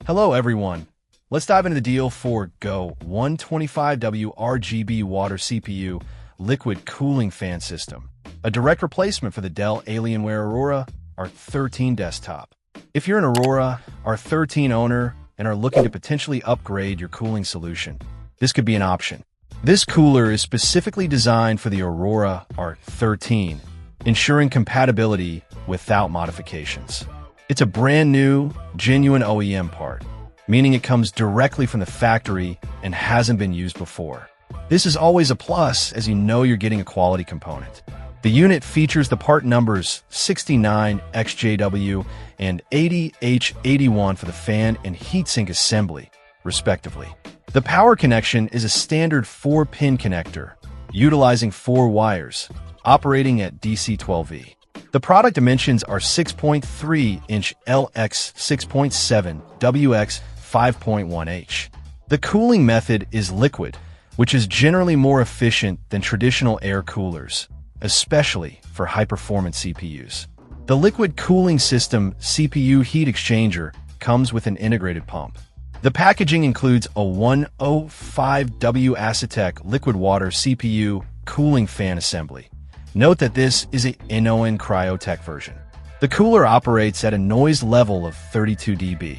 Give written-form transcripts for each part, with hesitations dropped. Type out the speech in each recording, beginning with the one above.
Hello everyone. Let's dive into the Deal4GO 125W RGB water CPU liquid cooling fan system, a direct replacement for the Dell Alienware Aurora R13 desktop. If you're an Aurora R13 owner and are looking to potentially upgrade your cooling solution, this could be an option. This cooler is specifically designed for the Aurora R13, ensuring compatibility without modifications. It's a brand new, genuine OEM part, meaning it comes directly from the factory and hasn't been used before. This is always a plus, as you know you're getting a quality component. The unit features the part numbers 69XJW and 80H81 for the fan and heatsink assembly, respectively. The power connection is a standard 4-pin connector, utilizing 4 wires, operating at DC 12V. The product dimensions are 6.3-inch LX 6.7 WX 5.1H. The cooling method is liquid, which is generally more efficient than traditional air coolers, especially for high-performance CPUs. The liquid cooling system CPU heat exchanger comes with an integrated pump. The packaging includes a 105W Acetec liquid water CPU cooling fan assembly. Note that this is a NON Cryotech version. The cooler operates at a noise level of 32 dB.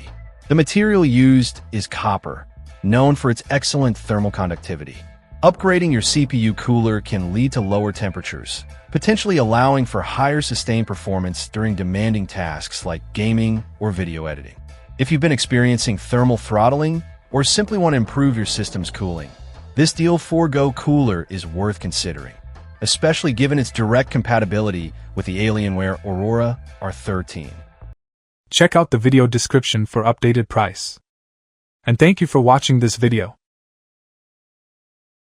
The material used is copper, known for its excellent thermal conductivity. Upgrading your CPU cooler can lead to lower temperatures, potentially allowing for higher sustained performance during demanding tasks like gaming or video editing. If you've been experiencing thermal throttling or simply want to improve your system's cooling, this Deal4GO cooler is worth considering, especially given its direct compatibility with the Alienware Aurora R13. Check out the video description for updated price. And thank you for watching this video.